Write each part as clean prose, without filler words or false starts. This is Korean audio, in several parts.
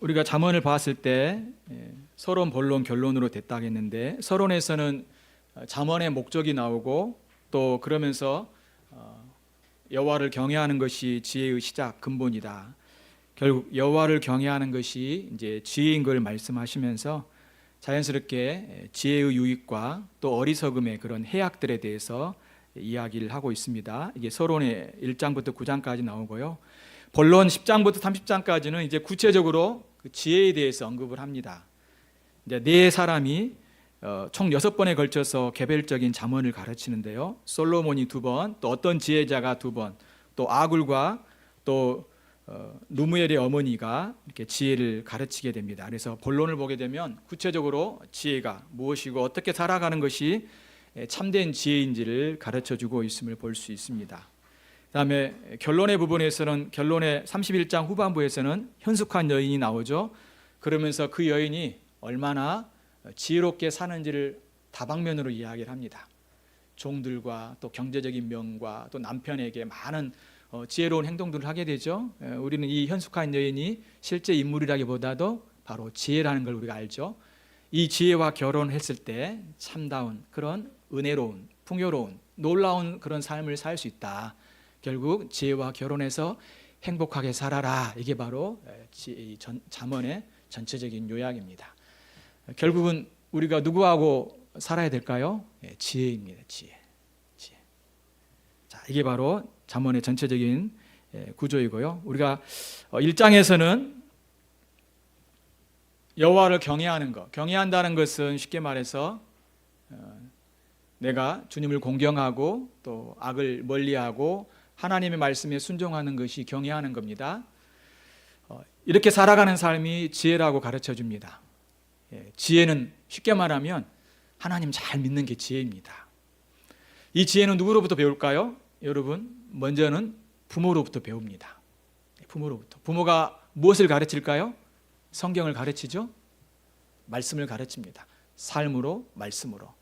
우리가 잠언을 봤을 때 서론, 본론, 결론으로 됐다 하겠는데, 서론에서는 잠언의 목적이 나오고 또 그러면서 여호와를 경외하는 것이 지혜의 시작 근본이다. 결국 여호와를 경외하는 것이 이제 지혜인 걸 말씀하시면서 자연스럽게 지혜의 유익과 또 어리석음의 그런 해악들에 대해서 이야기를 하고 있습니다. 이게 서론의 1장부터 9장까지 나오고요. 본론 10장부터 30장까지는 이제 구체적으로 그 지혜에 대해서 언급을 합니다. 이제 네 사람이 총 6번에 걸쳐서 개별적인 잠언을 가르치는데요. 솔로몬이 2번, 또 어떤 지혜자가 2번, 또 아굴과 또 누무엘의 어머니가 이렇게 지혜를 가르치게 됩니다. 그래서 본론을 보게 되면 구체적으로 지혜가 무엇이고 어떻게 살아가는 것이 참된 지혜인지를 가르쳐주고 있음을 볼 수 있습니다. 그다음에 결론의 부분에서는 결론의 31장 후반부에서는 현숙한 여인이 나오죠. 그러면서 그 여인이 얼마나 지혜롭게 사는지를 다방면으로 이야기를 합니다. 종들과 또 경제적인 명과 또 남편에게 많은 지혜로운 행동들을 하게 되죠. 우리는 이 현숙한 여인이 실제 인물이라기보다도 바로 지혜라는 걸 우리가 알죠. 이 지혜와 결혼했을 때 참다운 그런 은혜로운, 풍요로운, 놀라운 그런 삶을 살 수 있다. 결국 지혜와 결혼해서 행복하게 살아라. 이게 바로 잠언의 전체적인 요약입니다. 결국은 우리가 누구하고 살아야 될까요? 지혜입니다. 지혜. 자, 이게 바로 잠언의 전체적인 구조이고요. 우리가 1장에서는 여호와를 경외하는 것, 경외한다는 것은 쉽게 말해서 내가 주님을 공경하고 또 악을 멀리하고 하나님의 말씀에 순종하는 것이 경외하는 겁니다. 이렇게 살아가는 삶이 지혜라고 가르쳐 줍니다. 지혜는 쉽게 말하면 하나님 잘 믿는 게 지혜입니다. 이 지혜는 누구로부터 배울까요? 여러분, 먼저는 부모로부터 배웁니다. 부모로부터. 부모가 무엇을 가르칠까요? 성경을 가르치죠. 말씀을 가르칩니다. 삶으로, 말씀으로.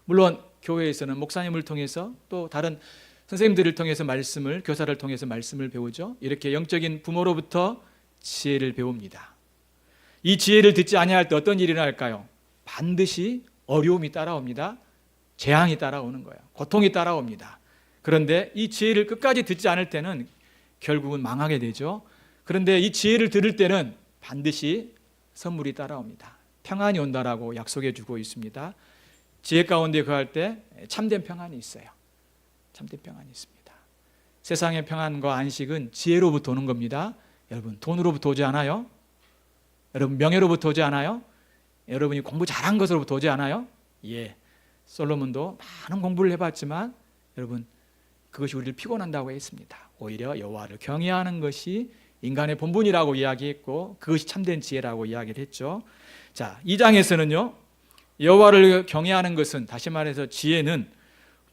물론 교회에서는 목사님을 통해서 또 다른 선생님들을 통해서 말씀을, 교사를 통해서 말씀을 배우죠. 이렇게 영적인 부모로부터 지혜를 배웁니다. 이 지혜를 듣지 아니할 때 어떤 일이 날까요? 반드시 어려움이 따라옵니다. 재앙이 따라오는 거예요. 고통이 따라옵니다. 그런데 이 지혜를 끝까지 듣지 않을 때는 결국은 망하게 되죠. 그런데 이 지혜를 들을 때는 반드시 선물이 따라옵니다. 평안이 온다라고 약속해 주고 있습니다. 지혜 가운데 거할 때 참된 평안이 있어요. 참된 평안이 있습니다. 세상의 평안과 안식은 지혜로부터 오는 겁니다. 여러분, 돈으로부터 오지 않아요? 여러분, 명예로부터 오지 않아요? 여러분이 공부 잘한 것으로부터 오지 않아요? 예, 솔로몬도 많은 공부를 해봤지만 여러분, 그것이 우리를 피곤한다고 했습니다. 오히려 여호와를 경외하는 것이 인간의 본분이라고 이야기했고 그것이 참된 지혜라고 이야기를 했죠. 자, 2장에서는요, 여호와를 경외하는 것은, 다시 말해서 지혜는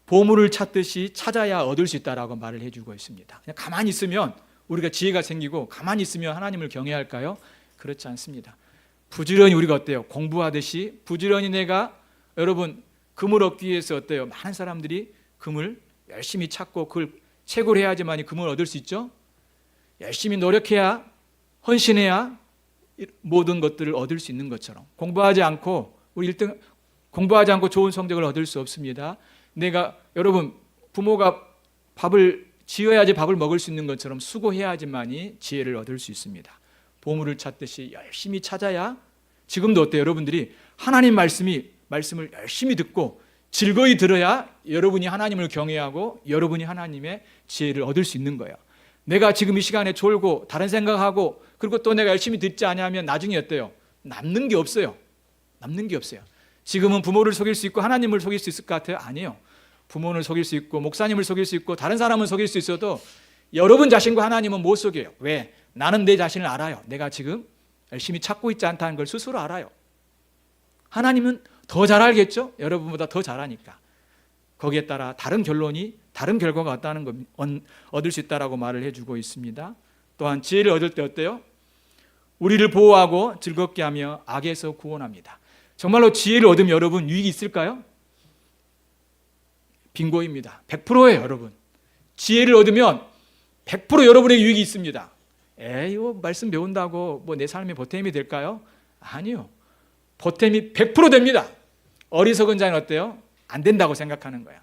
보물을 찾듯이 찾아야 얻을 수 있다라고 말을 해주고 있습니다. 그냥 가만히 있으면 우리가 지혜가 생기고 가만히 있으면 하나님을 경외할까요? 그렇지 않습니다. 부지런히 우리가 어때요? 공부하듯이 부지런히 내가, 여러분, 금을 얻기 위해서 어때요? 많은 사람들이 금을 열심히 찾고 그걸 채굴해야지만 금을 얻을 수 있죠. 열심히 노력해야, 헌신해야 모든 것들을 얻을 수 있는 것처럼 공부하지 않고 우리 1등 공부하지 않고 좋은 성적을 얻을 수 없습니다. 내가, 여러분, 부모가 밥을 지어야지 밥을 먹을 수 있는 것처럼 수고해야지만이 지혜를 얻을 수 있습니다. 보물을 찾듯이 열심히 찾아야, 지금도 어때요? 여러분들이 하나님 말씀을 열심히 듣고 즐거이 들어야 여러분이 하나님을 경외하고 여러분이 하나님의 지혜를 얻을 수 있는 거예요. 내가 지금 이 시간에 졸고 다른 생각하고 그리고 또 내가 열심히 듣지 않으면 나중에 어때요? 남는 게 없어요. 남는 게 없어요. 지금은 부모를 속일 수 있고 하나님을 속일 수 있을 것 같아요? 아니에요. 부모를 속일 수 있고 목사님을 속일 수 있고 다른 사람을 속일 수 있어도 여러분 자신과 하나님은 못 속여요. 왜? 나는 내 자신을 알아요. 내가 지금 열심히 찾고 있지 않다는 걸 스스로 알아요. 하나님은 더 잘 알겠죠? 여러분보다 더 잘 아니까. 거기에 따라 다른 결론이, 다른 결과가 왔다는 것, 얻을 수 있다라고 말을 해주고 있습니다. 또한 지혜를 얻을 때 어때요? 우리를 보호하고 즐겁게 하며 악에서 구원합니다. 정말로 지혜를 얻으면 여러분 유익이 있을까요? 빙고입니다. 100%예요, 여러분. 지혜를 얻으면 100% 여러분에게 유익이 있습니다. 이거 말씀 배운다고 뭐 내 삶에 보탬이 될까요? 아니요. 보탬이 100% 됩니다. 어리석은 자는 어때요? 안 된다고 생각하는 거야.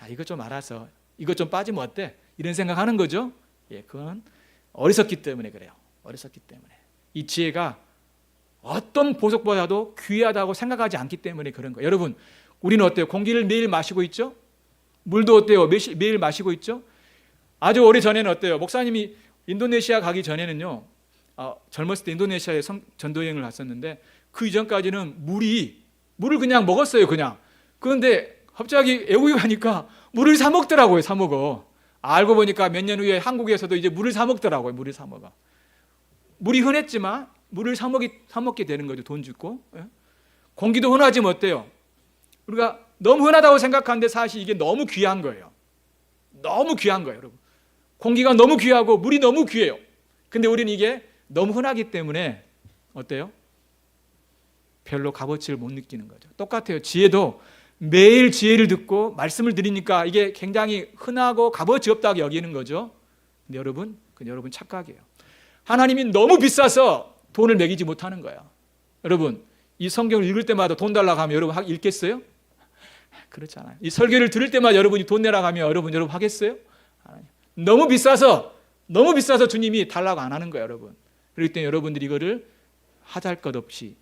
이거 좀 알아서 이거 좀 빠지면 어때? 이런 생각하는 거죠. 그건 어리석기 때문에 그래요. 어리석기 때문에. 이 지혜가 어떤 보석보다도 귀하다고 생각하지 않기 때문에 그런 거예요. 여러분, 우리는 어때요? 공기를 매일 마시고 있죠? 물도 어때요? 매일 마시고 있죠? 아주 오래전에는 어때요? 목사님이 인도네시아 가기 전에는요, 젊었을 때 인도네시아에 전도여행을 갔었는데 그 이전까지는 물을 그냥 먹었어요. 그냥. 그런데 갑자기 외국에 가니까 물을 사 먹더라고요. 사 먹어. 알고 보니까 몇 년 후에 한국에서도 이제 물을 사 먹더라고요. 물을 사 먹어. 물이 흔했지만 물을 사 먹게 되는 거죠. 돈 주고. 공기도 흔하지면 어때요? 우리가 너무 흔하다고 생각하는데 사실 이게 너무 귀한 거예요. 너무 귀한 거예요, 여러분. 공기가 너무 귀하고 물이 너무 귀해요. 근데 우리는 이게 너무 흔하기 때문에 어때요? 별로 값어치를 못 느끼는 거죠. 똑같아요. 지혜도 매일 지혜를 듣고 말씀을 드리니까 이게 굉장히 흔하고 값어치 없다고 여기는 거죠. 근데 여러분, 그건 여러분 착각이에요. 하나님이 너무 비싸서 돈을 매기지 못하는 거예요. 여러분, 이 성경을 읽을 때마다 돈 달라고 하면 여러분 읽겠어요? 그렇잖아요. 이 설교를 들을 때마다 여러분이 돈 내라고 하면 여러분 하겠어요? 너무 비싸서 주님이 달라고 안 하는 거예요, 여러분. 그렇기 때문에 여러분들이 이거를 하잘 것 없이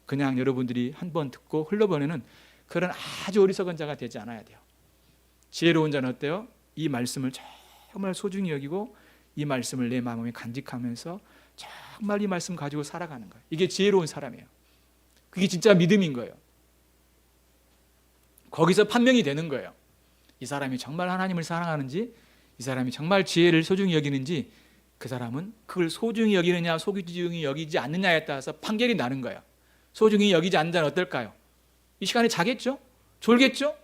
그냥 여러분들이 한번 듣고 흘러보내는 그런 아주 어리석은 자가 되지 않아야 돼요. 지혜로운 자는 어때요? 이 말씀을 정말 소중히 여기고 이 말씀을 내 마음에 간직하면서 정말 이 말씀 가지고 살아가는 거예요. 이게 지혜로운 사람이에요. 그게 진짜 믿음인 거예요. 거기서 판명이 되는 거예요. 이 사람이 정말 하나님을 사랑하는지, 이 사람이 정말 지혜를 소중히 여기는지, 그 사람은 그걸 소중히 여기느냐 소중히 여기지 않느냐에 따라서 판결이 나는 거예요. 소중히 여기지 않는 자는 어떨까요? 이 시간에 자겠죠? 졸겠죠?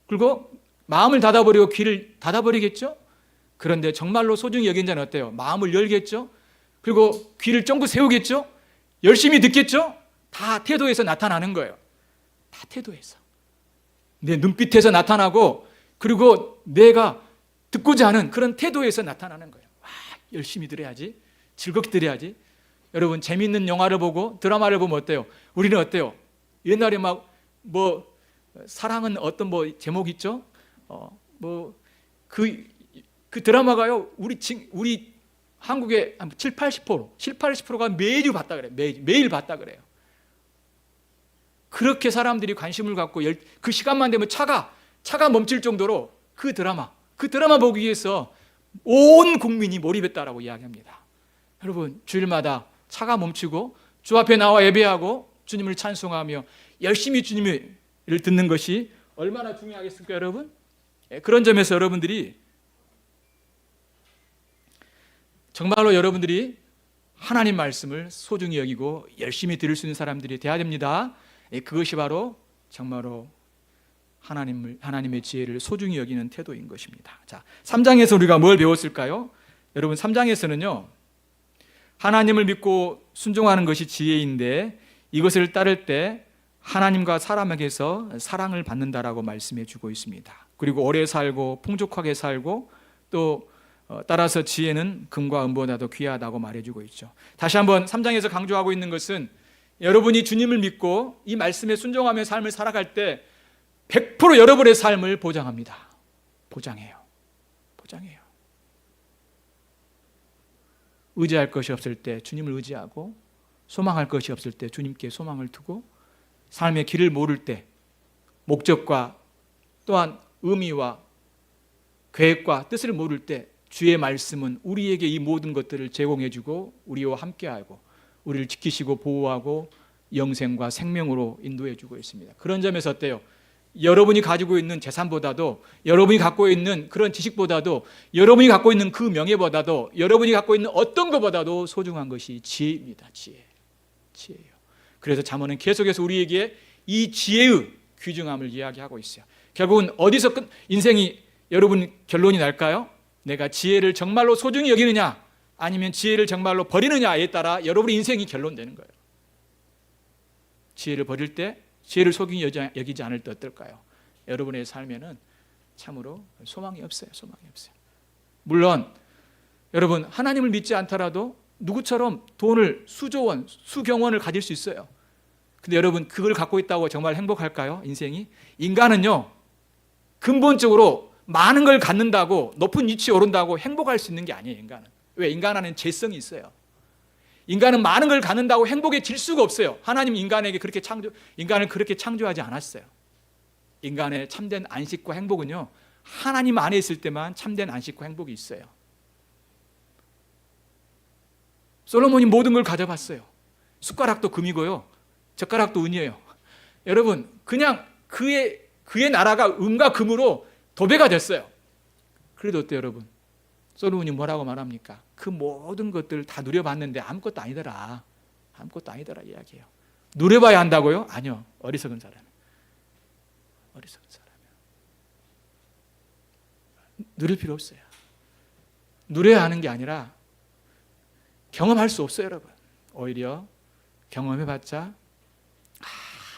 그리고 마음을 닫아버리고 귀를 닫아버리겠죠? 그런데 정말로 소중히 여기는 자는 어때요? 마음을 열겠죠? 그리고 귀를 쫑긋 세우겠죠? 열심히 듣겠죠? 다 태도에서 나타나는 거예요. 다 태도에서. 내 눈빛에서 나타나고, 그리고 내가 듣고자 하는 그런 태도에서 나타나는 거예요. 열심히 들어야지, 즐겁게 들어야지. 여러분, 재미있는 영화를 보고 드라마를 보면 어때요? 우리는 어때요? 옛날에 사랑은 어떤 제목 있죠? 그 드라마가요, 우리 한국의 한 70~80%가 매일 봤다 그래요. 매일 봤다 그래요. 그렇게 사람들이 관심을 갖고 그 시간만 되면 차가 멈출 정도로 그 드라마 보기 위해서 온 국민이 몰입했다라고 이야기합니다. 여러분, 주일마다 차가 멈추고 주 앞에 나와 예배하고 주님을 찬송하며 열심히 주님을 듣는 것이 얼마나 중요하겠습니까, 여러분? 그런 점에서 여러분들이 정말로 여러분들이 하나님 말씀을 소중히 여기고 열심히 들을 수 있는 사람들이 돼야 됩니다. 그것이 바로 정말로 하나님의 지혜를 소중히 여기는 태도인 것입니다. 자, 3장에서 우리가 뭘 배웠을까요? 여러분, 3장에서는요, 하나님을 믿고 순종하는 것이 지혜인데 이것을 따를 때 하나님과 사람에게서 사랑을 받는다라고 말씀해 주고 있습니다. 그리고 오래 살고 풍족하게 살고 또 따라서 지혜는 금과 은보다도 귀하다고 말해주고 있죠. 다시 한번 3장에서 강조하고 있는 것은 여러분이 주님을 믿고 이 말씀에 순종하며 삶을 살아갈 때 100% 여러분의 삶을 보장합니다. 보장해요. 의지할 것이 없을 때 주님을 의지하고, 소망할 것이 없을 때 주님께 소망을 두고, 삶의 길을 모를 때 목적과 또한 의미와 계획과 뜻을 모를 때 주의 말씀은 우리에게 이 모든 것들을 제공해주고 우리와 함께하고 우리를 지키시고 보호하고 영생과 생명으로 인도해주고 있습니다. 그런 점에서 어때요? 여러분이 가지고 있는 재산보다도, 여러분이 갖고 있는 그런 지식보다도, 여러분이 갖고 있는 그 명예보다도, 여러분이 갖고 있는 어떤 것보다도 소중한 것이 지혜입니다. 지혜예요. 그래서 잠언은 계속해서 우리에게 이 지혜의 귀중함을 이야기하고 있어요. 결국은 어디서 인생이 여러분 결론이 날까요? 내가 지혜를 정말로 소중히 여기느냐 아니면 지혜를 정말로 버리느냐에 따라 여러분의 인생이 결론되는 거예요. 지혜를 버릴 때, 지혜를 소중히 여기지 않을 때 어떨까요? 여러분의 삶에는 참으로 소망이 없어요. 물론 여러분, 하나님을 믿지 않더라도 누구처럼 돈을 수조 원, 수경 원을 가질 수 있어요. 근데 여러분, 그걸 갖고 있다고 정말 행복할까요? 인생이? 인간은요, 근본적으로 많은 걸 갖는다고 높은 위치에 오른다고 행복할 수 있는 게 아니에요. 인간은. 왜? 인간은 죄성이 있어요. 인간은 많은 걸 갖는다고 행복해질 수가 없어요. 하나님 인간을 그렇게 창조하지 않았어요. 인간의 참된 안식과 행복은요, 하나님 안에 있을 때만 참된 안식과 행복이 있어요. 솔로몬이 모든 걸 가져봤어요. 숟가락도 금이고요, 젓가락도 은이에요. 여러분, 그냥 그의 나라가 은과 금으로 도배가 됐어요. 그래도 어때요, 여러분? 솔로몬이 뭐라고 말합니까? 그 모든 것들을 다 누려봤는데 아무것도 아니더라. 아무것도 아니더라 이야기해요. 누려봐야 한다고요? 아니요. 어리석은 사람. 어리석은 사람이요. 누릴 필요 없어요. 누려야 하는 게 아니라 경험할 수 없어요, 여러분. 오히려 경험해봤자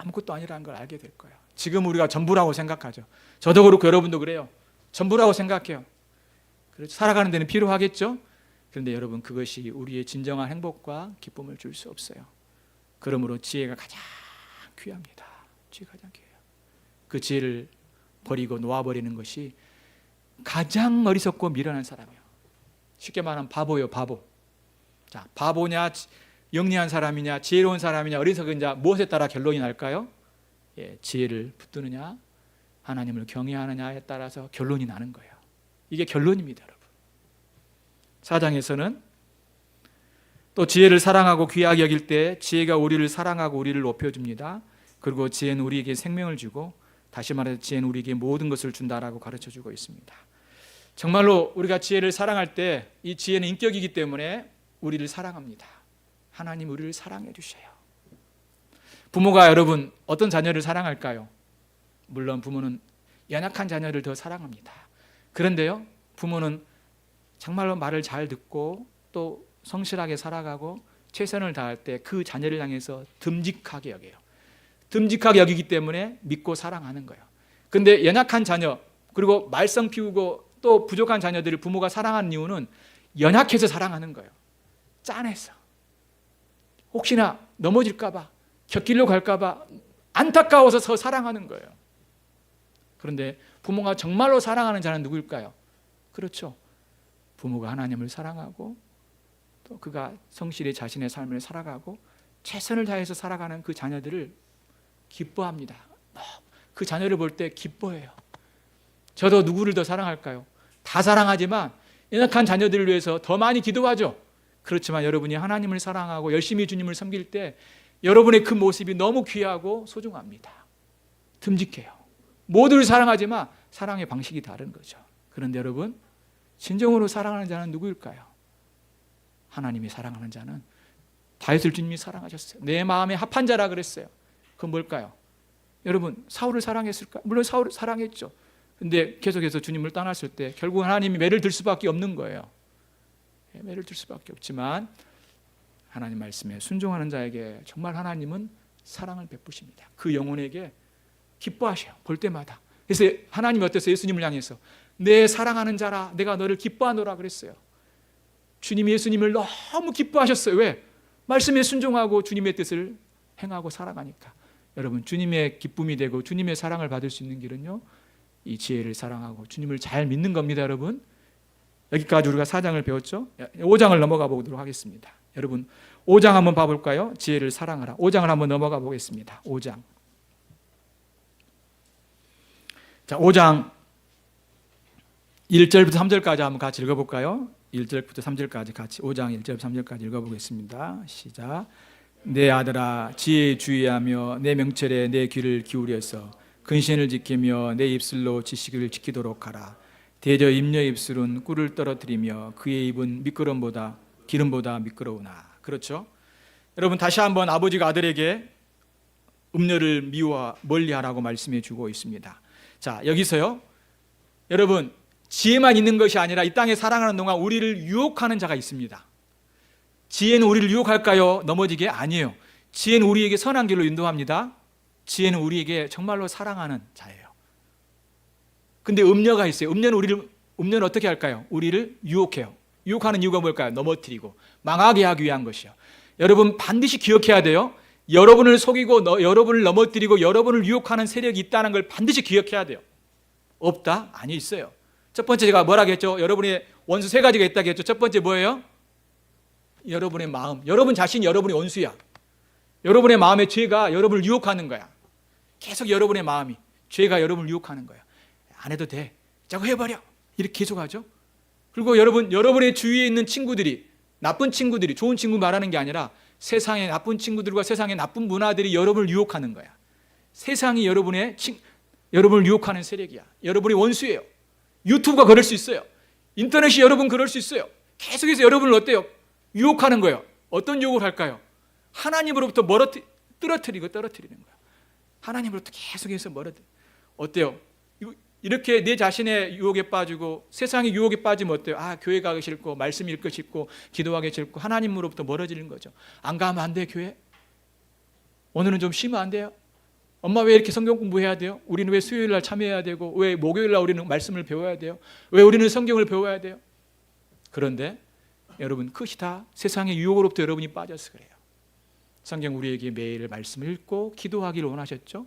아무것도 아니라는 걸 알게 될 거예요. 지금 우리가 전부라고 생각하죠. 저도 그렇고 여러분도 그래요. 전부라고 생각해요. 그래서 살아가는 데는 필요하겠죠. 그런데 여러분, 그것이 우리의 진정한 행복과 기쁨을 줄 수 없어요. 그러므로 지혜가 가장 귀합니다. 지혜가 가장 귀해요. 그 지혜를 버리고 놓아버리는 것이 가장 어리석고 미련한 사람이에요. 쉽게 말하면 바보예요, 바보. 자, 바보냐, 영리한 사람이냐, 지혜로운 사람이냐, 어리석은냐, 무엇에 따라 결론이 날까요? 지혜를 붙드느냐, 하나님을 경외하느냐에 따라서 결론이 나는 거예요. 이게 결론입니다, 여러분. 4장에서는 또 지혜를 사랑하고 귀하게 여길 때 지혜가 우리를 사랑하고 우리를 높여줍니다. 그리고 지혜는 우리에게 생명을 주고, 다시 말해서 지혜는 우리에게 모든 것을 준다라고 가르쳐주고 있습니다. 정말로 우리가 지혜를 사랑할 때 이 지혜는 인격이기 때문에 우리를 사랑합니다. 하나님 우리를 사랑해 주셔요. 부모가 여러분 어떤 자녀를 사랑할까요? 물론 부모는 연약한 자녀를 더 사랑합니다. 그런데요, 부모는 정말로 말을 잘 듣고 또 성실하게 살아가고 최선을 다할 때 그 자녀를 향해서 듬직하게 여겨요. 듬직하게 여기기 때문에 믿고 사랑하는 거예요. 그런데 연약한 자녀, 그리고 말썽 피우고 또 부족한 자녀들을 부모가 사랑하는 이유는 연약해서 사랑하는 거예요. 짠해서. 혹시나 넘어질까 봐, 곁길로 갈까 봐 안타까워서 더 사랑하는 거예요. 그런데 부모가 정말로 사랑하는 자는 누구일까요? 그렇죠. 부모가 하나님을 사랑하고 또 그가 성실히 자신의 삶을 살아가고 최선을 다해서 살아가는 그 자녀들을 기뻐합니다. 그 자녀를 볼 때 기뻐해요. 저도 누구를 더 사랑할까요? 다 사랑하지만 연약한 자녀들을 위해서 더 많이 기도하죠. 그렇지만 여러분이 하나님을 사랑하고 열심히 주님을 섬길 때 여러분의 그 모습이 너무 귀하고 소중합니다. 듬직해요. 모두를 사랑하지만 사랑의 방식이 다른 거죠. 그런데 여러분, 진정으로 사랑하는 자는 누구일까요? 하나님이 사랑하는 자는 다윗을 주님이 사랑하셨어요. 내 마음에 합한 자라 그랬어요. 그건 뭘까요? 여러분, 사울을 사랑했을까요? 물론 사울을 사랑했죠. 근데 계속해서 주님을 떠났을 때 결국 하나님이 매를 들 수밖에 없는 거예요. 매를 들 수밖에 없지만 하나님 말씀에 순종하는 자에게 정말 하나님은 사랑을 베푸십니다. 그 영혼에게 기뻐하셔요. 볼 때마다. 그래서 하나님이 어땠어요? 예수님을 향해서 내 사랑하는 자라 내가 너를 기뻐하노라 그랬어요. 주님이 예수님을 너무 기뻐하셨어요. 왜? 말씀에 순종하고 주님의 뜻을 행하고 살아가니까. 여러분, 주님의 기쁨이 되고 주님의 사랑을 받을 수 있는 길은요, 이 지혜를 사랑하고 주님을 잘 믿는 겁니다. 여러분, 여기까지 우리가 4장을 배웠죠. 5장을 넘어가 보도록 하겠습니다. 여러분, 5장 한번 봐볼까요? 지혜를 사랑하라. 5장을 한번 넘어가 보겠습니다. 5장. 자, 5장 1절부터 3절까지 한번 같이 읽어볼까요? 1절부터 3절까지 같이 5장 1절 3절까지 읽어보겠습니다. 시작. 내 아들아, 지혜에 주의하며 내 명철에 내 귀를 기울여서 근신을 지키며 내 입술로 지식을 지키도록 하라. 대저 임녀의 입술은 꿀을 떨어뜨리며 그의 입은 미끄럼보다 기름보다 미끄러우나. 그렇죠? 여러분, 다시 한번 아버지가 아들에게 음녀를 미워 멀리하라고 말씀해 주고 있습니다. 자, 여기서요, 여러분, 지혜만 있는 것이 아니라 이 땅에 살아가는 동안 우리를 유혹하는 자가 있습니다. 지혜는 우리를 유혹할까요? 넘어지게? 아니에요. 지혜는 우리에게 선한 길로 인도합니다. 지혜는 우리에게 정말로 사랑하는 자예요. 근데 음녀가 있어요. 음녀는 어떻게 할까요? 우리를 유혹해요. 유혹하는 이유가 뭘까요? 넘어뜨리고 망하게 하기 위한 것이요. 여러분 반드시 기억해야 돼요. 여러분을 속이고 여러분을 넘어뜨리고 여러분을 유혹하는 세력이 있다는 걸 반드시 기억해야 돼요. 없다? 아니, 있어요. 첫 번째 제가 뭐라고 했죠? 여러분의 원수 세 가지가 있다고 했죠. 첫 번째 뭐예요? 여러분의 마음. 여러분 자신이 여러분의 원수야. 여러분의 마음의 죄가 여러분을 유혹하는 거야. 계속 여러분의 마음이 죄가 여러분을 유혹하는 거야. 안 해도 돼. 자꾸 해버려. 이렇게 계속하죠. 그리고 여러분의 주위에 있는 친구들이, 나쁜 친구들이, 좋은 친구 말하는 게 아니라 세상의 나쁜 친구들과 세상의 나쁜 문화들이 여러분을 유혹하는 거야. 세상이 여러분을 유혹하는 세력이야. 여러분의 원수예요. 유튜브가 그럴 수 있어요. 인터넷이 여러분 그럴 수 있어요. 계속해서 여러분을 어때요? 유혹하는 거예요. 어떤 유혹을 할까요? 하나님으로부터 떨어뜨리는 거예요. 하나님으로부터 계속해서 어때요? 이렇게 내 자신의 유혹에 빠지고 세상의 유혹에 빠지면 어때요? 교회 가기 싫고 말씀 읽기 싫고 기도하기 싫고 하나님으로부터 멀어지는 거죠. 안 가면 안 돼, 교회? 오늘은 좀 쉬면 안 돼요? 엄마 왜 이렇게 성경 공부해야 돼요? 우리는 왜 수요일 날 참여해야 되고 왜 목요일 날 우리는 말씀을 배워야 돼요? 왜 우리는 성경을 배워야 돼요? 그런데 여러분, 그것이 다 세상의 유혹으로부터 여러분이 빠져서 그래요. 성경 우리에게 매일 말씀을 읽고 기도하기를 원하셨죠?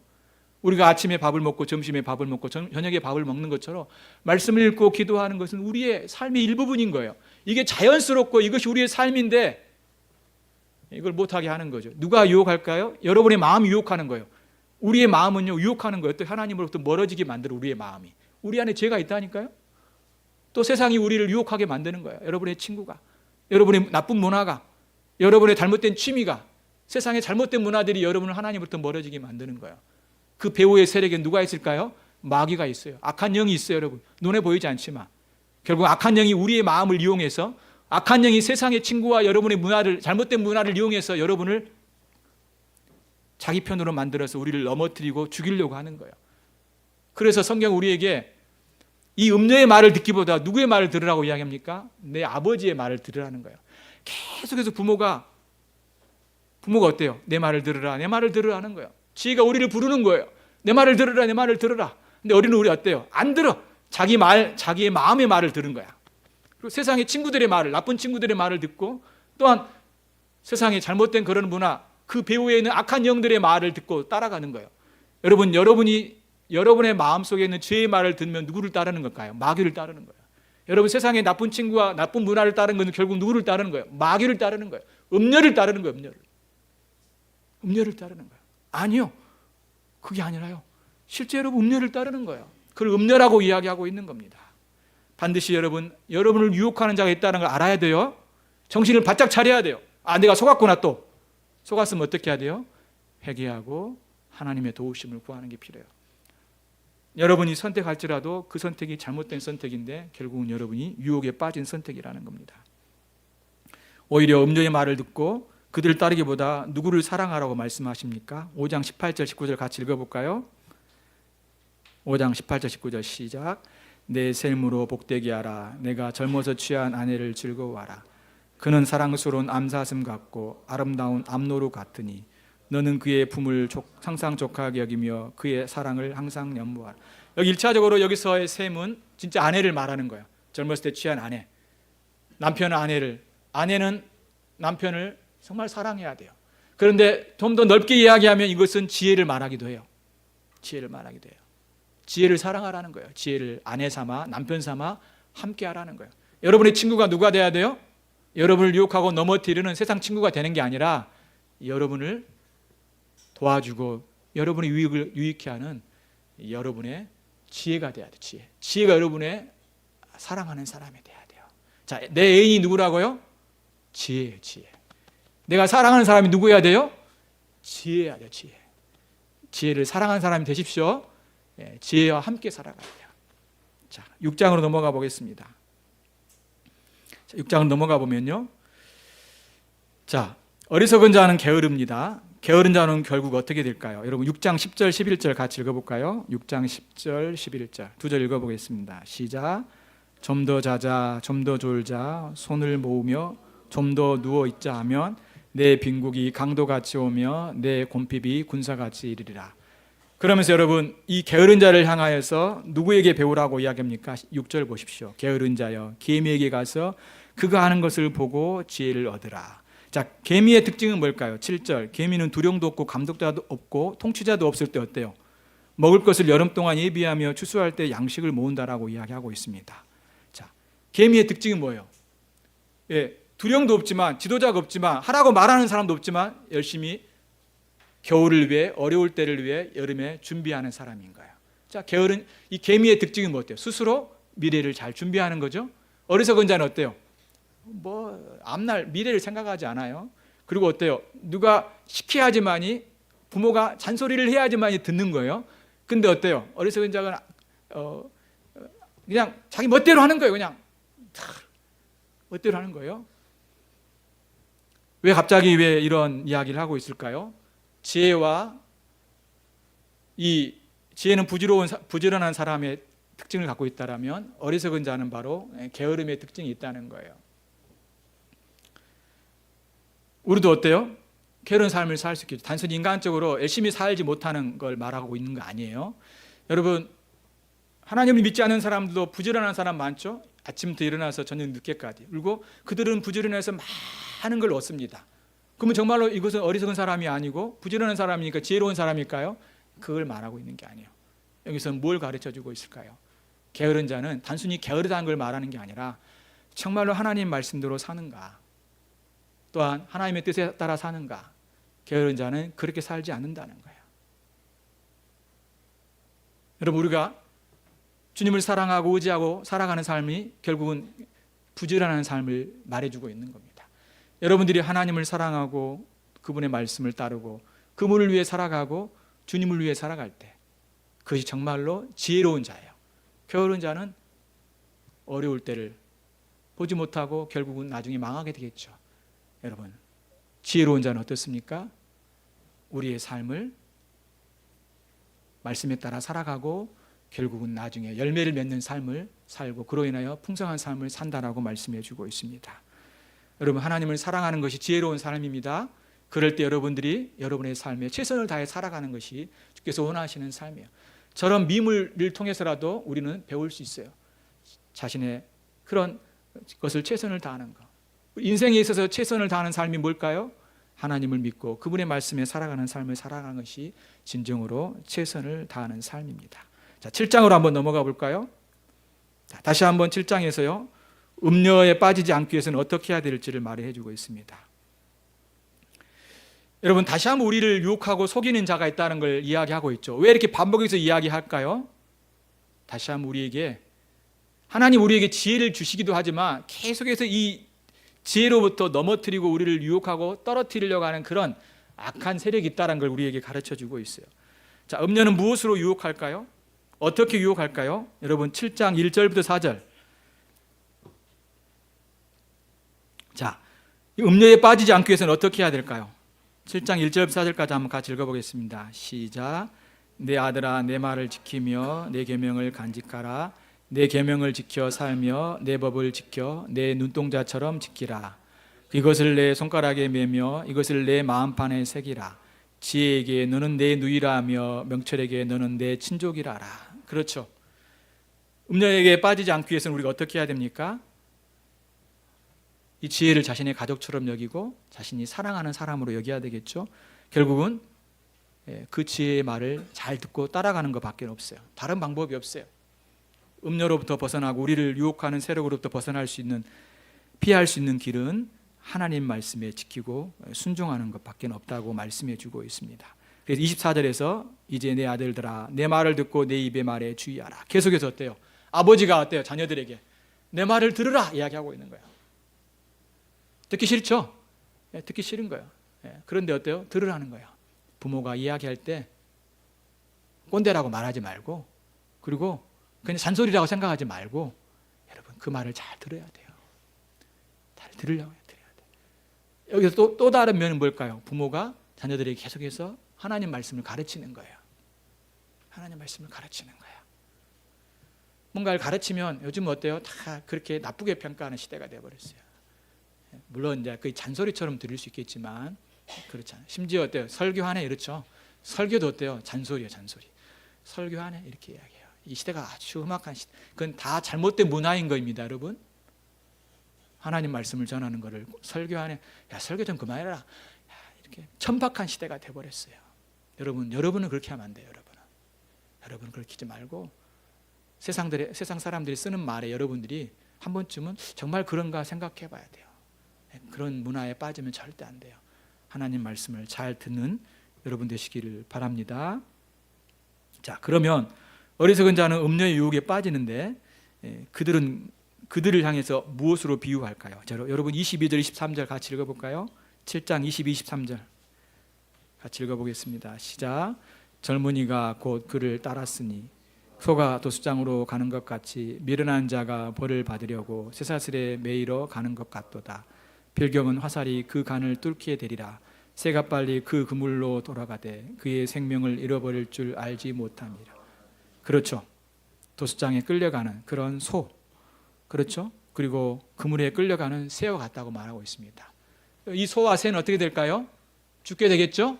우리가 아침에 밥을 먹고 점심에 밥을 먹고 저녁에 밥을 먹는 것처럼 말씀을 읽고 기도하는 것은 우리의 삶의 일부분인 거예요. 이게 자연스럽고 이것이 우리의 삶인데 이걸 못하게 하는 거죠. 누가 유혹할까요? 여러분의 마음이 유혹하는 거예요. 우리의 마음은요, 유혹하는 거예요. 또 하나님으로부터 멀어지게 만들어. 우리의 마음이, 우리 안에 죄가 있다니까요. 또 세상이 우리를 유혹하게 만드는 거예요. 여러분의 친구가, 여러분의 나쁜 문화가, 여러분의 잘못된 취미가, 세상의 잘못된 문화들이 여러분을 하나님으로부터 멀어지게 만드는 거예요. 그 배후의 세력에 누가 있을까요? 마귀가 있어요. 악한 영이 있어요. 여러분, 눈에 보이지 않지만 결국 악한 영이 우리의 마음을 이용해서, 악한 영이 세상의 친구와 여러분의 문화를, 잘못된 문화를 이용해서 여러분을 자기 편으로 만들어서 우리를 넘어뜨리고 죽이려고 하는 거예요. 그래서 성경 우리에게 이 음녀의 말을 듣기보다 누구의 말을 들으라고 이야기합니까? 내 아버지의 말을 들으라는 거예요. 계속해서 부모가 어때요? 내 말을 들으라, 내 말을 들으라는 거예요. 지혜가 우리를 부르는 거예요. 내 말을 들으라, 내 말을 들으라. 근데 어린은 우리 어때요? 안 들어. 자기의 마음의 말을 들은 거야. 그리고 세상의 친구들의 말을, 나쁜 친구들의 말을 듣고, 또한 세상의 잘못된 그런 문화, 그 배후에 있는 악한 영들의 말을 듣고 따라가는 거예요. 여러분이 여러분의 마음속에 있는 죄의 말을 듣면 누구를 따르는 걸까요? 마귀를 따르는 거예요. 여러분, 세상의 나쁜 친구와 나쁜 문화를 따르는 것은 결국 누구를 따르는 거예요? 마귀를 따르는 거예요. 음녀를 따르는 거예요. 음녀를 따르는 거예요. 아니요, 그게 아니라요. 실제 여러분 음녀를 따르는 거예요. 그걸 음녀라고 이야기하고 있는 겁니다. 반드시 여러분을 유혹하는 자가 있다는 걸 알아야 돼요. 정신을 바짝 차려야 돼요. 내가 속았구나. 또 속았으면 어떻게 해야 돼요? 회개하고 하나님의 도우심을 구하는 게 필요해요. 여러분이 선택할지라도 그 선택이 잘못된 선택인데 결국은 여러분이 유혹에 빠진 선택이라는 겁니다. 오히려 음녀의 말을 듣고 그들을 따르기보다 누구를 사랑하라고 말씀하십니까? 5장 18절 19절 같이 읽어볼까요? 5장 18절 19절 시작. 내 셀무로 복되게 하라. 내가 젊어서 취한 아내를 즐거워하라. 그는 사랑스러운 암사슴 같고 아름다운 암노루 같으니 너는 그의 품을 항상 족하게 여기며 그의 사랑을 항상 연모하라. 여기 1차적으로 여기서의 셈은 진짜 아내를 말하는 거예요. 젊었을 때 취한 아내. 아내는 남편을 정말 사랑해야 돼요. 그런데 좀 더 넓게 이야기하면 이것은 지혜를 말하기도 해요. 지혜를 사랑하라는 거예요. 지혜를 아내 삼아, 남편 삼아 함께 하라는 거예요. 여러분의 친구가 누가 돼야 돼요? 여러분을 유혹하고 넘어뜨리는 세상 친구가 되는 게 아니라 여러분을 도와주고 여러분의 유익을 유익해 하는 여러분의 지혜가 돼야 돼요. 지혜가 여러분의 사랑하는 사람이 돼야 돼요. 자, 내 애인이 누구라고요? 지혜예요. 내가 사랑하는 사람이 누구여야 돼요? 지혜야 돼요. 지혜를 사랑하는 사람이 되십시오. 지혜와 함께 살아가야 돼요. 자, 6장으로 넘어가 보겠습니다. 6장으로 넘어가 보면요. 자, 어리석은 자는 게으릅니다. 게으른 자는 결국 어떻게 될까요? 여러분 6장 10절 11절 같이 읽어볼까요? 6장 10절 11절 두 절 읽어보겠습니다. 시작. 좀 더 자자, 좀 더 졸자, 손을 모으며 좀 더 누워있자 하면 내 빈국이 강도같이 오며 내 곰핍이 군사같이 이르리라. 그러면서 여러분 이 게으른 자를 향하여서 누구에게 배우라고 이야기합니까? 6절 보십시오. 게으른 자여, 개미에게 가서 그가 하는 것을 보고 지혜를 얻으라. 자, 계미의 특징은 뭘까요? 7절. 계미는 두령도 없고 감독자도 없고 통치자도 없을 때 어때요? 먹을 것을 여름 동안 예비하며 추수할 때 양식을 모은다라고 이야기하고 있습니다. 자, 계미의 특징은 뭐예요? 예, 두령도 없지만 지도자가 없지만 하라고 말하는 사람도 없지만 열심히 겨울을 위해 어려울 때를 위해 여름에 준비하는 사람인 거예요. 자, 게으른 이 계미의 특징은 뭐 어때요? 스스로 미래를 잘 준비하는 거죠. 어리석은 자는 어때요? 뭐 앞날 미래를 생각하지 않아요. 그리고 어때요? 누가 시켜야지만이 부모가 잔소리를 해야지만이 듣는 거예요. 근데 어때요? 어리석은 자는 그냥 자기 멋대로 하는 거예요. 그냥 멋대로 하는 거예요. 왜 갑자기 왜 이런 이야기를 하고 있을까요? 지혜와 이 지혜는 부지런한 사람의 특징을 갖고 있다라면 어리석은 자는 바로 게으름의 특징이 있다는 거예요. 우리도 어때요? 게으른 삶을 살 수 있겠죠. 단순히 인간적으로 열심히 살지 못하는 걸 말하고 있는 거 아니에요. 여러분, 하나님을 믿지 않는 사람들도 부지런한 사람 많죠? 아침부터 일어나서 저녁 늦게까지. 그리고 그들은 부지런해서 많은 걸 얻습니다. 그러면 정말로 이것은 어리석은 사람이 아니고 부지런한 사람이니까 지혜로운 사람일까요? 그걸 말하고 있는 게 아니에요. 여기서 뭘 가르쳐주고 있을까요? 게으른 자는 단순히 게으르다는 걸 말하는 게 아니라 정말로 하나님 말씀대로 사는가, 또한 하나님의 뜻에 따라 사는가. 게으른 자는 그렇게 살지 않는다는 거예요. 여러분, 우리가 주님을 사랑하고 의지하고 살아가는 삶이 결국은 부지런한 삶을 말해주고 있는 겁니다. 여러분들이 하나님을 사랑하고 그분의 말씀을 따르고 그분을 위해 살아가고 주님을 위해 살아갈 때 그것이 정말로 지혜로운 자예요. 게으른 자는 어려울 때를 보지 못하고 결국은 나중에 망하게 되겠죠. 여러분, 지혜로운 자는 어떻습니까? 우리의 삶을 말씀에 따라 살아가고 결국은 나중에 열매를 맺는 삶을 살고 그로 인하여 풍성한 삶을 산다라고 말씀해 주고 있습니다. 여러분, 하나님을 사랑하는 것이 지혜로운 삶입니다. 그럴 때 여러분들이 여러분의 삶에 최선을 다해 살아가는 것이 주께서 원하시는 삶이에요. 저런 미물을 통해서라도 우리는 배울 수 있어요. 자신의 그런 것을 최선을 다하는 것. 인생에 있어서 최선을 다하는 삶이 뭘까요? 하나님을 믿고 그분의 말씀에 살아가는 삶을 살아가는 것이 진정으로 최선을 다하는 삶입니다. 자, 7장으로 한번 넘어가 볼까요? 자, 다시 한번 7장에서요. 음녀에 빠지지 않기 위해서는 어떻게 해야 될지를 말해 주고 있습니다. 여러분, 다시 한번 우리를 유혹하고 속이는 자가 있다는 걸 이야기하고 있죠. 왜 이렇게 반복해서 이야기할까요? 다시 한번 우리에게 하나님 우리에게 지혜를 주시기도 하지만 계속해서 이 지혜로부터 넘어뜨리고 우리를 유혹하고 떨어뜨리려고 하는 그런 악한 세력이 있다는 걸 우리에게 가르쳐주고 있어요. 자, 음녀는 무엇으로 유혹할까요? 어떻게 유혹할까요? 여러분, 7장 1절부터 4절. 자, 음녀에 빠지지 않기 위해서는 어떻게 해야 될까요? 7장 1절부터 4절까지 한번 같이 읽어보겠습니다. 시작. 내 아들아, 내 말을 지키며 내 계명을 간직하라. 내 계명을 지켜 살며 내 법을 지켜 내 눈동자처럼 지키라. 이것을 내 손가락에 매며 이것을 내 마음판에 새기라. 지혜에게 너는 내 누이라 하며 명철에게 너는 내 친족이라라. 그렇죠. 음녀에게 빠지지 않기 위해서는 우리가 어떻게 해야 됩니까? 이 지혜를 자신의 가족처럼 여기고 자신이 사랑하는 사람으로 여겨야 되겠죠. 결국은 그 지혜의 말을 잘 듣고 따라가는 것밖에 없어요. 다른 방법이 없어요. 음녀로부터 벗어나고 우리를 유혹하는 세력으로부터 벗어날 수 있는, 피할 수 있는 길은 하나님 말씀에 지키고 순종하는 것밖에 없다고 말씀해 주고 있습니다. 그래서 24절에서 이제 내 아들들아, 내 말을 듣고 내 입의 말에 주의하라. 계속해서 어때요? 아버지가 어때요? 자녀들에게 내 말을 들으라 이야기하고 있는 거예요. 듣기 싫죠? 듣기 싫은 거예요. 그런데 어때요? 들으라는 거예요. 부모가 이야기할 때 꼰대라고 말하지 말고, 그리고 그냥 잔소리라고 생각하지 말고, 여러분 그 말을 잘 들어야 돼요. 잘 들으려고 해야 돼요. 여기서 또 다른 면은 뭘까요? 부모가 자녀들에게 계속해서 하나님 말씀을 가르치는 거예요. 하나님 말씀을 가르치는 거예요. 뭔가를 가르치면 요즘 어때요? 다 그렇게 나쁘게 평가하는 시대가 되어버렸어요. 물론 이제 그 잔소리처럼 들릴 수 있겠지만 그렇잖아요. 심지어 어때요? 설교하네 이렇죠. 설교도 어때요? 잔소리예요, 잔소리. 설교하네 이렇게 이야기해요. 이 시대가 아주 험악한 시대. 그건 다 잘못된 문화인 겁니다, 여러분. 하나님 말씀을 전하는 것을 설교 안에 야 설교 좀 그만해라. 야, 이렇게 천박한 시대가 돼버렸어요. 여러분은 그렇게 하면 안 돼요. 여러분은 그렇게 하지 말고 세상 사람들이 쓰는 말에 여러분들이 한 번쯤은 정말 그런가 생각해 봐야 돼요. 그런 문화에 빠지면 절대 안 돼요. 하나님 말씀을 잘 듣는 여러분 되시기를 바랍니다. 자, 그러면 어리석은 자는 음료의 유혹에 빠지는데 그들을 향해서 무엇으로 비유할까요? 여러분 22절 23절 같이 읽어볼까요? 7장 22, 23절 같이 읽어보겠습니다. 시작. 젊은이가 곧 그를 따랐으니 소가 도수장으로 가는 것 같이 미련한 자가 벌을 받으려고 쇠사슬에 매이러 가는 것 같도다. 필경은 화살이 그 간을 뚫게 되리라. 새가 빨리 그 그물로 돌아가되 그의 생명을 잃어버릴 줄 알지 못함이라. 그렇죠. 도수장에 끌려가는 그런 소, 그렇죠. 그리고 그물에 끌려가는 새와 같다고 말하고 있습니다. 이 소와 새는 어떻게 될까요? 죽게 되겠죠.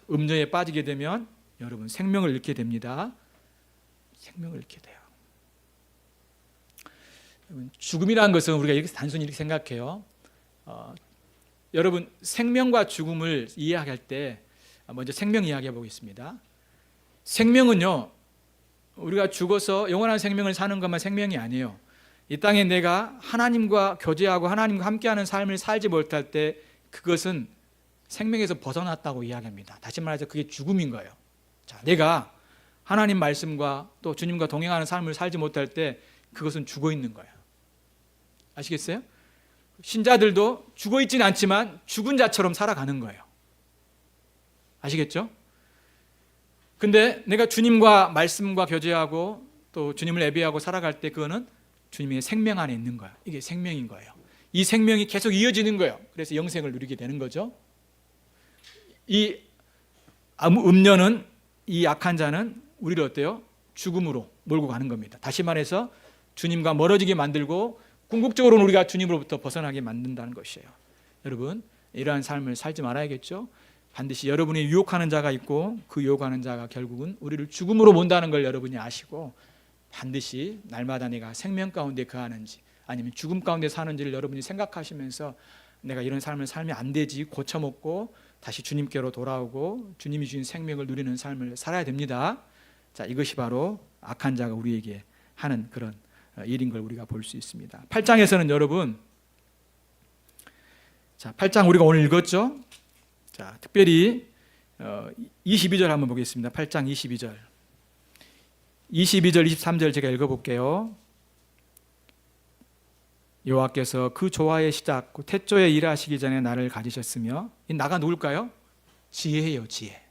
음료에 빠지게 되면 여러분 생명을 잃게 됩니다. 생명을 잃게 돼요. 죽음이라는 것은 우리가 이렇게 단순히 이렇게 생각해요. 여러분 생명과 죽음을 이해할 때 먼저 생명 이야기해 보겠습니다. 생명은요, 우리가 죽어서 영원한 생명을 사는 것만 생명이 아니에요. 이 땅에 내가 하나님과 교제하고 하나님과 함께하는 삶을 살지 못할 때 그것은 생명에서 벗어났다고 이야기합니다. 다시 말해서 그게 죽음인 거예요. 자, 내가 하나님 말씀과 또 주님과 동행하는 삶을 살지 못할 때 그것은 죽어 있는 거예요. 아시겠어요? 신자들도 죽어 있지는 않지만 죽은 자처럼 살아가는 거예요. 아시겠죠? 근데 내가 주님과 말씀과 교제하고 또 주님을 예배하고 살아갈 때 그거는 주님의 생명 안에 있는 거예요. 이게 생명인 거예요. 이 생명이 계속 이어지는 거예요. 그래서 영생을 누리게 되는 거죠. 이 음료는, 이 약한 자는 우리를 어때요? 죽음으로 몰고 가는 겁니다. 다시 말해서 주님과 멀어지게 만들고 궁극적으로는 우리가 주님으로부터 벗어나게 만든다는 것이에요. 여러분 이러한 삶을 살지 말아야겠죠. 반드시 여러분이 유혹하는 자가 있고 그 유혹하는 자가 결국은 우리를 죽음으로 몬다는 걸 여러분이 아시고 반드시 날마다 내가 생명 가운데 거하는지 아니면 죽음 가운데 사는지를 여러분이 생각하시면서 내가 이런 삶을 살면 안 되지, 고쳐먹고 다시 주님께로 돌아오고 주님이 주신 생명을 누리는 삶을 살아야 됩니다. 자, 이것이 바로 악한 자가 우리에게 하는 그런 일인 걸 우리가 볼 수 있습니다. 8장에서는 여러분, 자, 8장 우리가 오늘 읽었죠? 자, 특별히 22절 한번 보겠습니다. 8장 22절 23절 제가 읽어볼게요. 여호와께서 그 조화의 시작 태초에 일하시기 전에 나를 가지셨으며, 이 나가 누굴까요? 지혜예요. 지혜.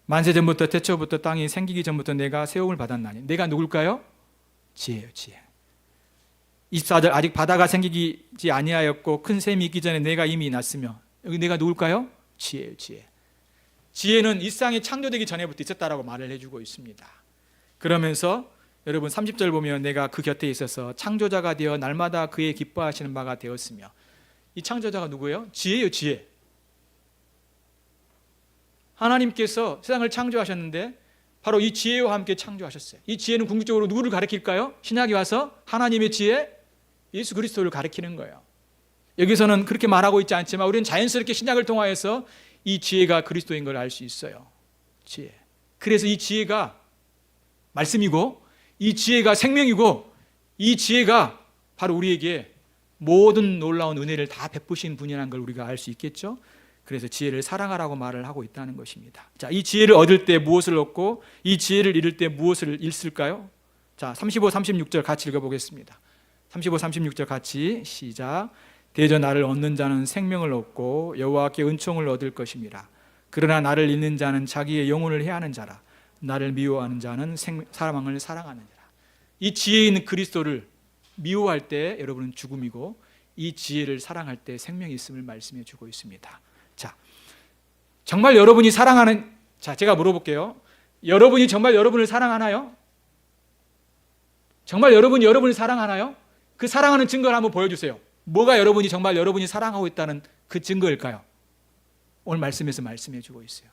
만세 전부터 태초부터 땅이 생기기 전부터 내가 세움을 받았나니. 내가 누굴까요? 지혜예요. 지혜. 24절 아직 바다가 생기지 아니하였고 큰 샘이 있기 전에 내가 이미 났으며. 여기 내가 누굴까요? 지혜예요. 지혜. 지혜는 이 세상이 창조되기 전에부터 있었다라고 말을 해주고 있습니다. 그러면서 여러분 30절 보면 내가 그 곁에 있어서 창조자가 되어 날마다 그의 기뻐하시는 바가 되었으며. 이 창조자가 누구예요? 지혜예요. 지혜. 하나님께서 세상을 창조하셨는데 바로 이 지혜와 함께 창조하셨어요. 이 지혜는 궁극적으로 누구를 가리킬까요? 신약에 와서 하나님의 지혜, 예수 그리스도를 가리키는 거예요. 여기서는 그렇게 말하고 있지 않지만 우리는 자연스럽게 신약을 통하여서 이 지혜가 그리스도인 걸 알 수 있어요. 지혜. 그래서 이 지혜가 말씀이고 이 지혜가 생명이고 이 지혜가 바로 우리에게 모든 놀라운 은혜를 다 베푸신 분이라는 걸 우리가 알 수 있겠죠. 그래서 지혜를 사랑하라고 말을 하고 있다는 것입니다. 자, 이 지혜를 얻을 때 무엇을 얻고 이 지혜를 잃을 때 무엇을 잃을까요? 자, 35, 36절 같이 읽어보겠습니다. 35, 36절 같이 시작. 대저 나를 얻는 자는 생명을 얻고 여호와께 은총을 얻을 것임이라. 그러나 나를 잃는 자는 자기의 영혼을 해하는 자라. 나를 미워하는 자는 사망을 사랑하는 자라. 이 지혜 있는 그리스도를 미워할 때 여러분은 죽음이고 이 지혜를 사랑할 때 생명이 있음을 말씀해 주고 있습니다. 자, 정말 여러분이 사랑하는, 자, 제가 물어볼게요. 여러분이 정말 여러분을 사랑하나요? 정말 여러분이 여러분을 사랑하나요? 그 사랑하는 증거를 한번 보여주세요. 뭐가 여러분이 정말 여러분이 사랑하고 있다는 그 증거일까요? 오늘 말씀에서 말씀해 주고 있어요.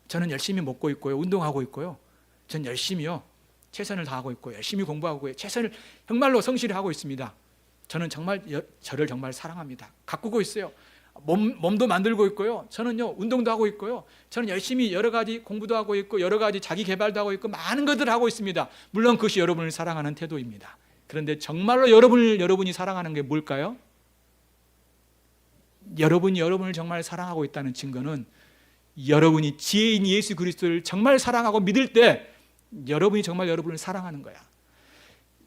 저는 열심히 먹고 있고요, 운동하고 있고요, 전 열심히요 최선을 다하고 있고 열심히 공부하고 최선을 정말로 성실히 하고 있습니다. 저는 정말 저를 정말 사랑합니다. 가꾸고 있어요. 몸도 만들고 있고요. 저는요 운동도 하고 있고요. 저는 열심히 여러 가지 공부도 하고 있고 여러 가지 자기 개발도 하고 있고 많은 것들을 하고 있습니다. 물론 그것이 여러분을 사랑하는 태도입니다. 그런데 정말로 여러분이 사랑하는 게 뭘까요? 여러분이 여러분을 정말 사랑하고 있다는 증거는 여러분이 지혜인 예수 그리스도를 정말 사랑하고 믿을 때 여러분이 정말 여러분을 사랑하는 거야.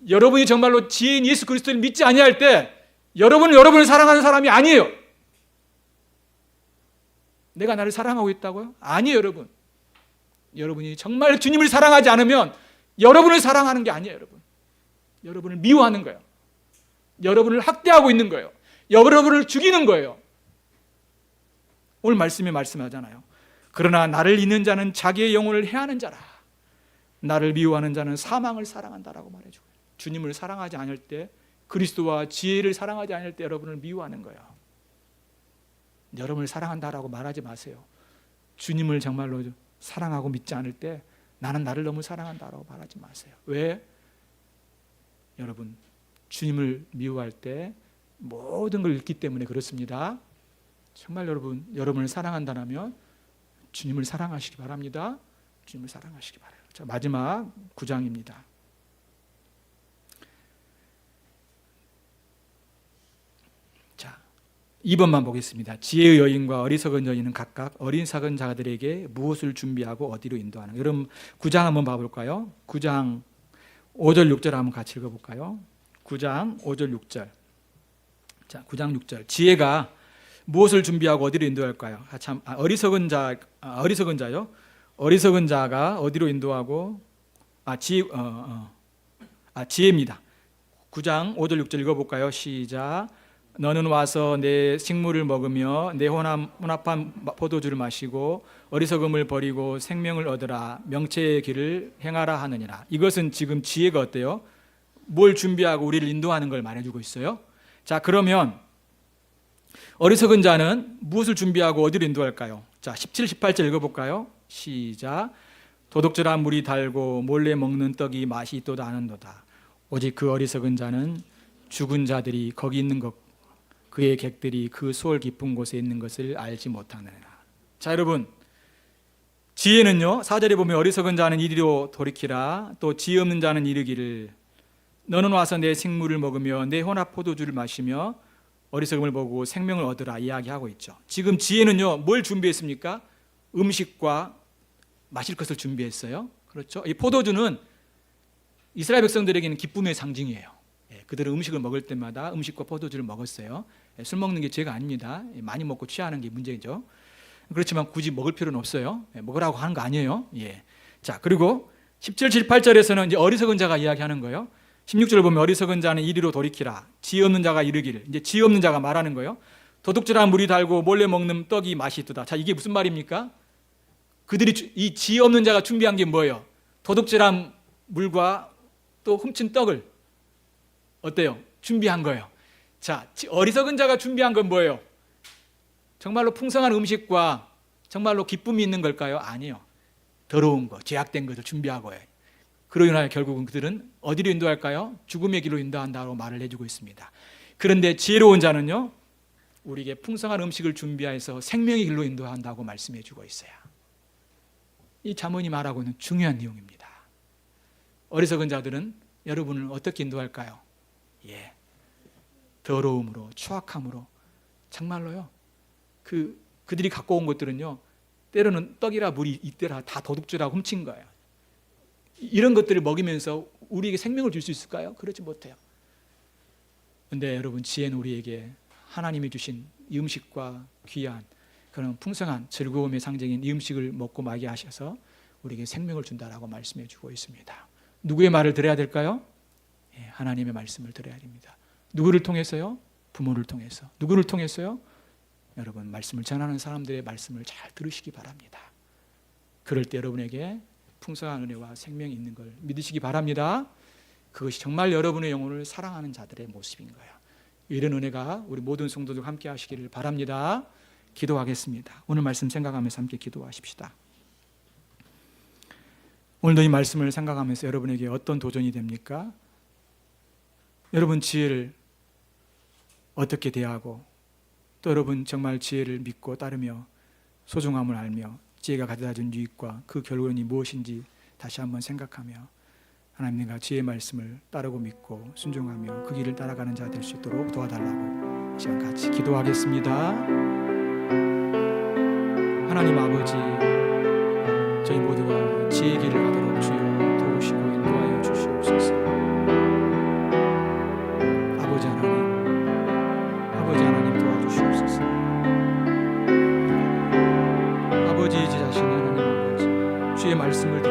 여러분이 정말로 지혜인 예수 그리스도를 믿지 아니할 때 여러분은 여러분을 사랑하는 사람이 아니에요. 내가 나를 사랑하고 있다고요? 아니에요, 여러분. 여러분이 정말 주님을 사랑하지 않으면 여러분을 사랑하는 게 아니에요, 여러분. 여러분을 미워하는 거예요. 여러분을 학대하고 있는 거예요. 여러분을 죽이는 거예요. 오늘 말씀에 말씀하잖아요. 그러나 나를 잊는 자는 자기의 영혼을 해하는 자라. 나를 미워하는 자는 사망을 사랑한다라고 말해주고, 주님을 사랑하지 않을 때, 그리스도와 지혜를 사랑하지 않을 때 여러분을 미워하는 거예요. 여러분을 사랑한다라고 말하지 마세요. 주님을 정말로 사랑하고 믿지 않을 때 나는 나를 너무 사랑한다라고 말하지 마세요. 왜? 여러분, 주님을 미워할 때 모든 걸 잃기 때문에 그렇습니다. 정말 여러분을 사랑한다면 주님을 사랑하시기 바랍니다. 주님을 사랑하시기 바라요. 자, 마지막 9장입니다. 자, 2번만 보겠습니다. 지혜의 여인과 어리석은 여인은 각각 어리석은 자들에게 무엇을 준비하고 어디로 인도하는. 여러분 9장 한번 봐볼까요? 9장 5절 6절 한번 같이 읽어볼까요? 9장 5절 6절. 자, 9장 6절. 지혜가 무엇을 준비하고 어디로 인도할까요? 어리석은 자요. 어리석은 자가 어디로 인도하고 지혜입니다. 9장 5절 6절 읽어볼까요? 시작. 너는 와서 내 식물을 먹으며 내 혼합한 포도주를 마시고 어리석음을 버리고 생명을 얻으라. 명체의 길을 행하라 하느니라. 이것은 지금 지혜가 어때요? 뭘 준비하고 우리를 인도하는 걸 말해주고 있어요. 자, 그러면 어리석은 자는 무엇을 준비하고 어디로 인도할까요? 자, 17, 18절 읽어볼까요? 시작. 도둑질한 물이 달고 몰래 먹는 떡이 맛이 있도다 하는도다. 오직 그 어리석은 자는 죽은 자들이 거기 있는 것, 그의 객들이 그 수월 깊은 곳에 있는 것을 알지 못하느니라. 자, 여러분, 지혜는요 4절에 보면 어리석은 자는 이리로 돌이키라. 또 지혜 없는 자는 이르기를 너는 와서 내 생물을 먹으며 내 혼합 포도주를 마시며 어리석음을 보고 생명을 얻으라 이야기하고 있죠. 지금 지혜는요 뭘 준비했습니까? 음식과 마실 것을 준비했어요. 그렇죠? 이 포도주는 이스라엘 백성들에게는 기쁨의 상징이에요. 그들은 음식을 먹을 때마다 음식과 포도주를 먹었어요. 술 먹는 게 죄가 아닙니다. 많이 먹고 취하는 게 문제죠. 그렇지만 굳이 먹을 필요는 없어요. 먹으라고 하는 거 아니에요. 자, 그리고 17, 18절에서는 이제 어리석은 자가 이야기하는 거예요. 16절을 보면 어리석은 자는 이리로 돌이키라. 지혜 없는 자가 이르기를. 이제 지혜 없는 자가 말하는 거예요. 도둑질한 물이 달고 몰래 먹는 떡이 맛이 있도다. 자, 이게 무슨 말입니까? 그들이 이 지혜 없는 자가 준비한 게 뭐예요? 도둑질한 물과 또 훔친 떡을 어때요? 준비한 거예요. 자, 어리석은 자가 준비한 건 뭐예요? 정말로 풍성한 음식과 정말로 기쁨이 있는 걸까요? 아니요. 더러운 거, 죄악된 것을 준비하고 해요. 그로 인하여 결국은 그들은 어디로 인도할까요? 죽음의 길로 인도한다고 말을 해주고 있습니다. 그런데 지혜로운 자는요, 우리에게 풍성한 음식을 준비해서 생명의 길로 인도한다고 말씀해주고 있어요. 이 잠언이 말하고 있는 중요한 내용입니다. 어리석은 자들은 여러분을 어떻게 인도할까요? 더러움으로, 추악함으로, 정말로요. 그들이 갖고 온 것들은요, 때로는 떡이라 물이 있더라 다 도둑질하고 훔친 거예요. 이런 것들을 먹이면서 우리에게 생명을 줄 수 있을까요? 그렇지 못해요. 그런데 여러분, 지혜는 우리에게 하나님이 주신 이 음식과 귀한 그런 풍성한 즐거움의 상징인 이 음식을 먹고 마게 하셔서 우리에게 생명을 준다라고 말씀해 주고 있습니다. 누구의 말을 들어야 될까요? 하나님의 말씀을 들어야 됩니다. 누구를 통해서요? 부모를 통해서. 누구를 통해서요? 여러분, 말씀을 전하는 사람들의 말씀을 잘 들으시기 바랍니다. 그럴 때 여러분에게 풍성한 은혜와 생명이 있는 걸 믿으시기 바랍니다. 그것이 정말 여러분의 영혼을 사랑하는 자들의 모습인 거예요. 이런 은혜가 우리 모든 성도들 함께 하시기를 바랍니다. 기도하겠습니다. 오늘 말씀 생각하면서 함께 기도하십시다. 오늘도 이 말씀을 생각하면서 여러분에게 어떤 도전이 됩니까? 여러분 지혜를 어떻게 대하고 또 여러분 정말 지혜를 믿고 따르며 소중함을 알며 지혜가 가져다 준 유익과 그 결론이 무엇인지 다시 한번 생각하며 하나님과 지혜의 말씀을 따르고 믿고 순종하며 그 길을 따라가는 자 될 수 있도록 도와달라고 이 시간 같이 기도하겠습니다. 하나님 아버지, 저희 모두가 지혜의 길을 가도록 주여 도우시고 인도하여 주시옵소서. 아버지 하나님 도와주시옵소서. 아버지, 제 자신의 하나님 아버지, 주의 말씀을